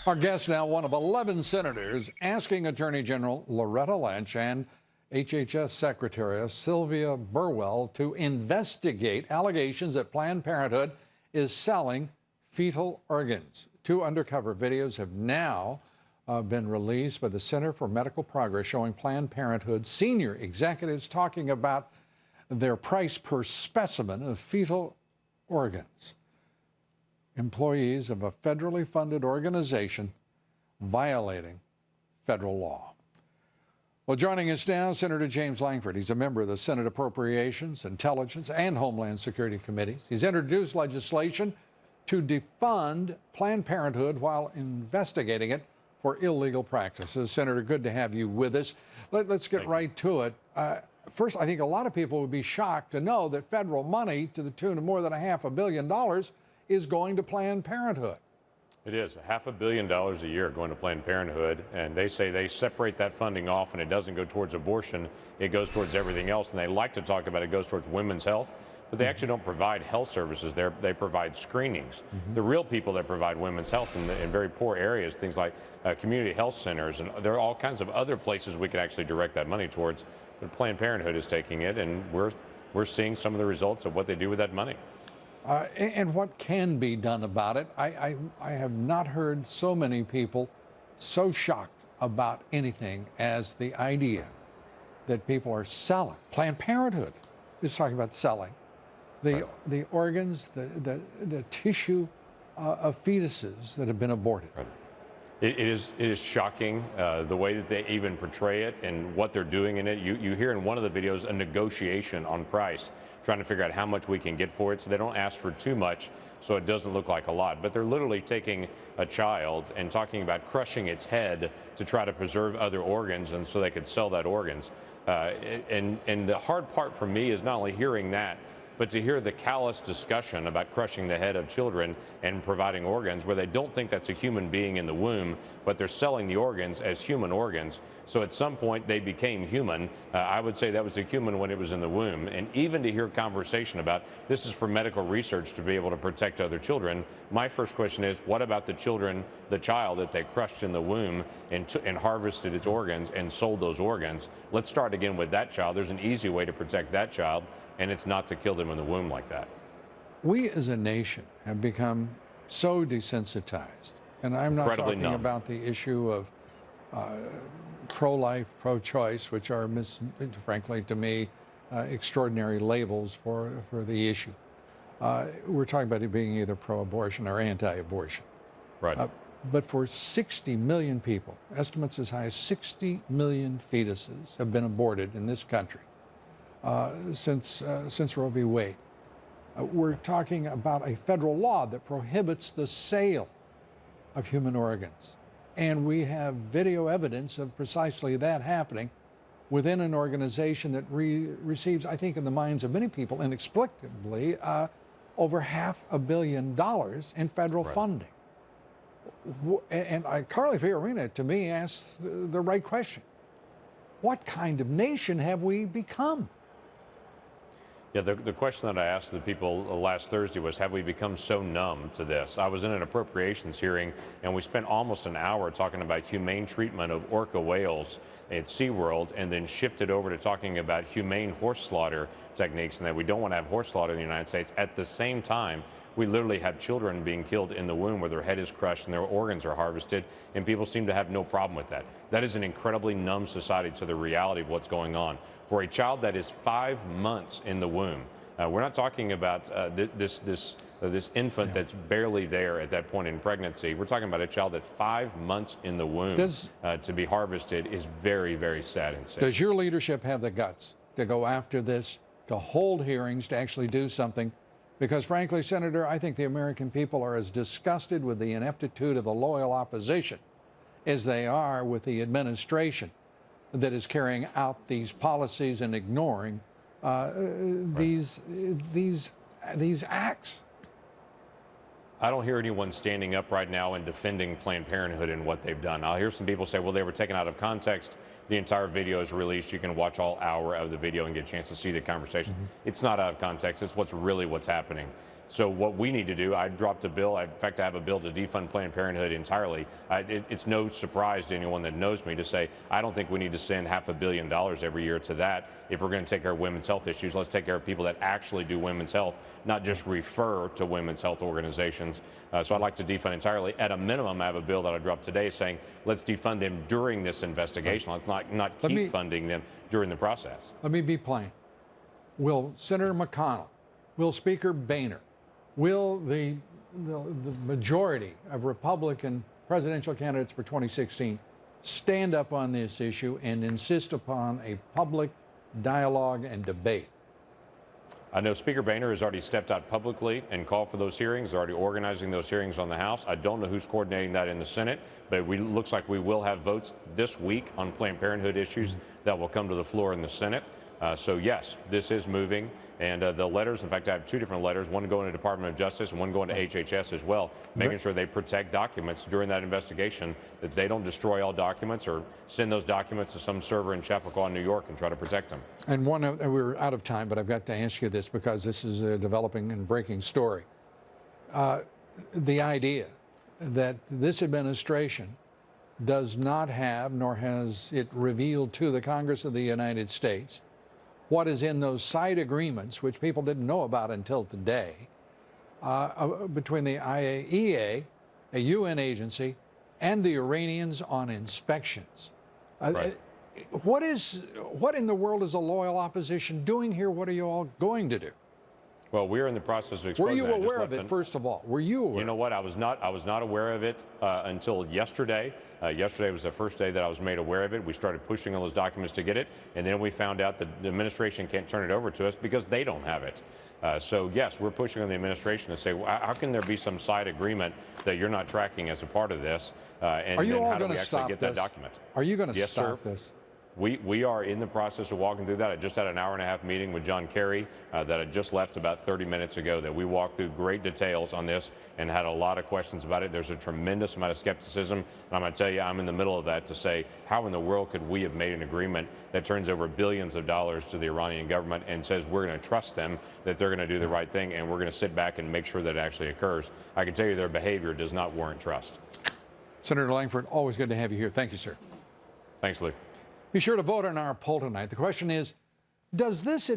Our guest now, one of 11 senators, asking Attorney General Loretta Lynch and HHS Secretary Sylvia Burwell to investigate allegations that Planned Parenthood is selling fetal organs. Two undercover videos have now been released by the Center for Medical Progress showing Planned Parenthood senior executives talking about their price per specimen of fetal organs. Employees of a federally funded organization violating federal law. Well, joining us now, Senator James Lankford. He's a member of the Senate Appropriations, Intelligence, and Homeland Security Committees. He's introduced legislation to defund Planned Parenthood while investigating it for illegal practices. Senator, good to have you with us. Let's get right to it. First, I think a lot of people would be shocked to know that federal money to the tune of more than $500 million is going to Planned Parenthood. It is $500 million a year going to Planned Parenthood, and they say they separate that funding off and it doesn't go towards abortion, it goes towards everything else, and they like to talk about it goes towards women's health, but they actually don't provide health services there. They provide screenings. The real people that provide women's health in very poor areas, things like community health centers, and there are all kinds of other places we can actually direct that money towards, but Planned Parenthood is taking it, and we're seeing some of the results of what they do with that money. And what can be done about it? I have not heard so many people so shocked about anything as the idea that people are selling. Planned Parenthood is talking about selling the organs, the tissue of fetuses that have been aborted. Right. It is shocking the way that they even portray it and what they're doing in it. You hear in one of the videos a negotiation on price, trying to figure out how much we can get for it so they don't ask for too much so it doesn't look like a lot. But they're literally taking a child and talking about crushing its head to try to preserve other organs and so they could sell that organs. And the hard part for me is not only hearing that, but to hear the callous discussion about crushing the head of children and providing organs where they don't think that's a human being in the womb, but they're selling the organs as human organs. So at some point they became human. I would say that was a human when it was in the womb. And even to hear conversation about this is for medical research to be able to protect other children, my first question is, what about the children, the child that they crushed in the womb and harvested its organs and sold those organs? Let's start again with that child. There's an easy way to protect that child, and it's not to kill them in the womb like that. We as a nation have become so desensitized, and I'm not talking about the issue of pro-life, pro-choice, which are, frankly, to me, extraordinary labels for the issue. We're talking about it being either pro-abortion or anti-abortion. Right. But for 60 million people, estimates as high as 60 million fetuses have been aborted in this country since Roe v. Wade. We're talking about a federal law that prohibits the sale of human organs. And we have video evidence of precisely that happening within an organization that receives, I think in the minds of many people, inexplicably, over $500 million in federal funding. And Carly Fiorina, to me, asks the right question. What kind of nation have we become? Yeah, the question that I asked the people last Thursday was, have we become so numb to this? I was in an appropriations hearing, and we spent almost an hour talking about humane treatment of orca whales at SeaWorld, and then shifted over to talking about humane horse slaughter techniques, and that we don't want to have horse slaughter in the United States. At the same time, we literally have children being killed in the womb where their head is crushed and their organs are harvested, and people seem to have no problem with that. That is an incredibly numb society to the reality of what's going on. For a child that is 5 months in the womb, we're not talking about this infant that's barely there at that point in pregnancy. We're talking about a child that's 5 months in the womb to be harvested is very, very sad and sick. Does your leadership have the guts to go after this, to hold hearings, to actually do something? Because frankly, Senator, I think the American people are as disgusted with the ineptitude of the loyal opposition as they are with the administration that is carrying out these policies and ignoring these acts. I don't hear anyone standing up right now and defending Planned Parenthood and what they've done. I'll hear some people say, well, they were taken out of context. The entire video is released. You can watch all hour of the video and get a chance to see the conversation. It's not out of context. It's what's happening. So what we need to do, I dropped a bill. In fact, I have a bill to defund Planned Parenthood entirely. It's no surprise to anyone that knows me to say I don't think we need to send $500 million every year to that. If we're going to take care of women's health issues, let's take care of people that actually do women's health, not just refer to women's health organizations. So I'd like to defund entirely. At a minimum, I have a bill that I dropped today saying let's defund them during this investigation. Let's not keep funding them during the process. Let me be plain. Will Senator McConnell, will Speaker Boehner, will the majority of Republican presidential candidates for 2016 stand up on this issue and insist upon a public dialogue and debate? I know Speaker Boehner has already stepped out publicly and called for those hearings. They're already organizing those hearings on the House. I don't know who's coordinating that in the Senate, but it looks like we will have votes this week on Planned Parenthood issues that will come to the floor in the Senate. So yes, this is moving, and the letters, in fact, I have 2 different letters, one going to Department of Justice and one going to HHS as well, making sure they protect documents during that investigation, that they don't destroy all documents or send those documents to some server in Chappaqua, New York, and try to protect them. And we're out of time, but I've got to ask you this because this is a developing and breaking story. The idea that this administration does not have, nor has it revealed to the Congress of the United States, what is in those side agreements, which people didn't know about until today, between the IAEA, a UN agency, and the Iranians on inspections. Right. What in the world is a loyal opposition doing here? What are you all going to do? Well, we're in the process of exposing. Were you aware of it, first of all? Were you aware? You know what? I was not aware of it until yesterday. Yesterday was the first day that I was made aware of it. We started pushing on those documents to get it, and then we found out that the administration can't turn it over to us because they don't have it. So yes, we're pushing on the administration to say, well, how can there be some side agreement that you're not tracking as a part of this? And are you then all how do going we to actually stop get this? that document? Are you going to Yes, stop sir. this? We are in the process of walking through that. I just had an hour-and-a-half meeting with John Kerry that I just left about 30 minutes ago, that we walked through great details on this and had a lot of questions about it. There's a tremendous amount of skepticism, and I'm going to tell you, I'm in the middle of that to say, how in the world could we have made an agreement that turns over billions of dollars to the Iranian government and says we're going to trust them, that they're going to do the right thing, and we're going to sit back and make sure that it actually occurs? I can tell you their behavior does not warrant trust. Senator Lankford, always good to have you here. Thank you, sir. Thanks, Lou. Be sure to vote on our poll tonight. The question is, does this